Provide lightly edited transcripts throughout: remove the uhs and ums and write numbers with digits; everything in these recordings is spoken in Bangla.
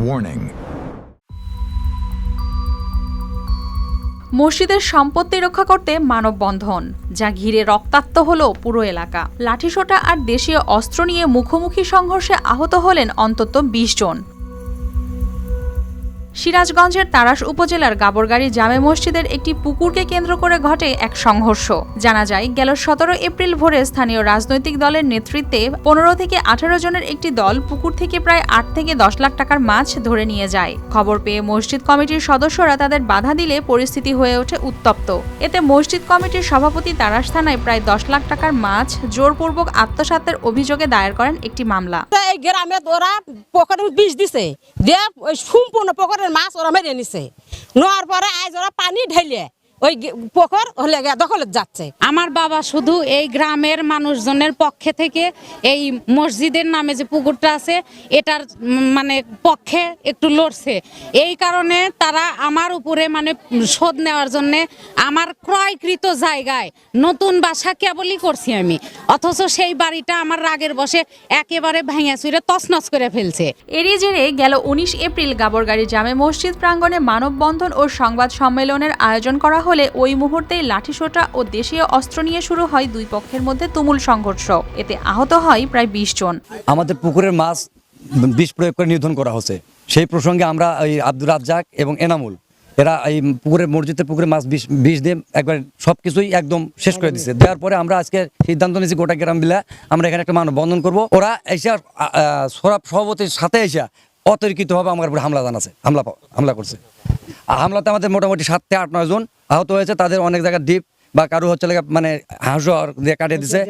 Warning. মসজিদের সম্পত্তি রক্ষা করতে মানববন্ধন, যা ঘিরে রক্তাক্ত হলো পুরো এলাকা। লাঠিসোঁটা আর দেশীয় অস্ত্র নিয়ে মুখোমুখি সংঘর্ষে আহত হলেন অন্তত ২০ জন। সিরাজগঞ্জের তাড়াশ উপজেলার গাবরগাড়ি জামে মসজিদের একটি পুকুরকে কেন্দ্র করে ঘটে এক সংঘর্ষ। জানা যায়, গেল ১৭ এপ্রিল ভোরে স্থানীয় রাজনৈতিক দলের নেতৃত্বে ১৫ থেকে ১৮ জনের একটি দল পুকুর থেকে প্রায় ৮ থেকে ১০ লাখ টাকার মাছ ধরে নিয়ে যায়। খবর পেয়ে মসজিদ কমিটির সদস্যরা তাদের বাধা দিলে পরিস্থিতি হয়ে ওঠে উত্তপ্ত। এতে মসজিদ কমিটির সভাপতি তাড়াশ থানায় প্রায় ১০ লাখ টাকার মাছ জোরপূর্বক আত্মসাতের অভিযোগে দায়ের করেন একটি মামলা। এই গ্রামে ওরা পুকুরে বিষ দিছে, দিয়ে ওই সম্পূর্ণ পুকুরের মাছ ওরা মেরে নিছে। নেওয়ার পরে আজ ওরা পানি ঢেলে ওই পুকুর হলে দখলে যাচ্ছে। আমার বাবা শুধু এই গ্রামের মানুষজনের পক্ষে থেকে এই মসজিদের নামে যে পুকুরটা আছে এটার মানে পক্ষে একটু লড়ছে। এই কারণে তারা আমার উপরে মানে শোধ নেওয়ার জন্য আমার ক্রয়কৃত জায়গায় নতুন বাসা কেবলই করছি আমি, অথচ সেই বাড়িটা আমার রাগের বশে একেবারে ভেঙে চুরে তছনছ করে ফেলছে। এরই জেরে গেল ১৯ এপ্রিল গাবরগাড়ি জামে মসজিদ প্রাঙ্গণে মানববন্ধন ও সংবাদ সম্মেলনের আয়োজন করা হলে ওই মুহূর্তেই লাঠিসোঁটা ও দেশীয় অস্ত্র নিয়ে শুরু হয় দুই পক্ষের মধ্যে তুমুল সংঘর্ষ। এতে আহত হয় প্রায় ২০ জন। আমাদের পুকুরের মাছ বিষ প্রয়োগ করে নিধন করা হচ্ছে। সেই প্রসঙ্গে আমরা এই আব্দুর রাজ্জাক এবং এনামুল এরা এই মসজিদের পুকুরে মাছ বিষ দিয়ে একবার সবকিছুই একদম শেষ করে দিচ্ছে। দেওয়ার পরে আমরা আজকে সিদ্ধান্ত নিয়েছি গোটা গ্রাম মিলে আমরা এখানে একটা মানববন্ধন করবো। ওরা এসে সভাপতির সাথে এসে অতর্কিতভাবে আমার উপরে হামলা করছে। হামলাতে আমাদের মোটামুটি ৭ থেকে ৮-৯ জন আহত হয়েছে। তাদের অনেক জায়গায় ডিপ বা কারো হচ্ছে মানে হাঁসও দিয়ে কাটিয়ে দিচ্ছে,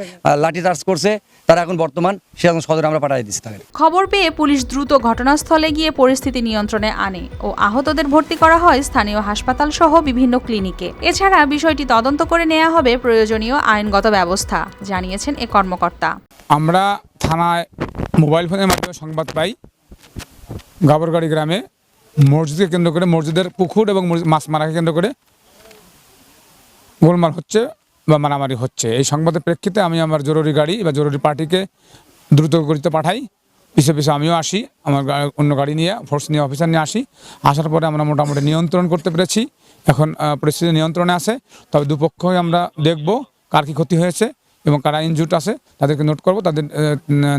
লাঠি চার্জ করছে। তারা এখন বর্তমান সিরাজগঞ্জ সদরে আমরা পাঠিয়ে দিচ্ছি তাদের। খবর পেয়ে পুলিশ দ্রুত ঘটনাস্থলে গিয়ে পরিস্থিতি নিয়ন্ত্রণে আনে ও আহতদের ভর্তি করা হয় স্থানীয় হাসপাতাল সহ বিভিন্ন ক্লিনিকে। এছাড়া বিষয়টি তদন্ত করে নেওয়া হবে প্রয়োজনীয় আইনগত ব্যবস্থা, জানিয়েছেন এ কর্মকর্তা। আমরা থানায় মোবাইল ফোনের মাধ্যমে সংবাদ পাই গাবরগাড়ি গ্রামে মসজিদকে কেন্দ্র করে, মসজিদের পুকুর এবং মাছ মারাকে কেন্দ্র করে গোলমাল হচ্ছে বা মারামারি হচ্ছে। এই সংবাদের প্রেক্ষিতে আমি আমার জরুরি গাড়ি বা জরুরি পার্টিকে দ্রুত গতিতে পাঠাই। পিছে পিছে আমিও আসি, আমার অন্য গাড়ি নিয়ে ফোর্স নিয়ে অফিসার নিয়ে আসি। আসার পরে আমরা মোটামুটি নিয়ন্ত্রণ করতে পেরেছি। এখন পরিস্থিতি নিয়ন্ত্রণে আছে। তবে দুপক্ষই আমরা দেখব কার কী ক্ষতি হয়েছে এবং কারা ইনজুর্ড আছে তাদেরকে নোট করব, তাদের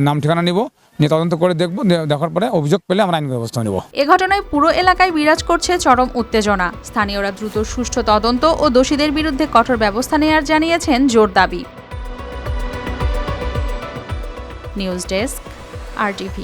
নাম ঠিকানা নিব, নিয়ে তদন্ত করে দেখব। দেখার পরে অভিযোগ পেলে আমরা আইনগত ব্যবস্থা নেব। এ ঘটনায় পুরো এলাকায় বিরাজ করছে চরম উত্তেজনা। স্থানীয়রা দ্রুত সুষ্ঠু তদন্ত ও দোষীদের বিরুদ্ধে কঠোর ব্যবস্থা নেওয়ার জানিয়েছেন জোর দাবি। News desk, RTV।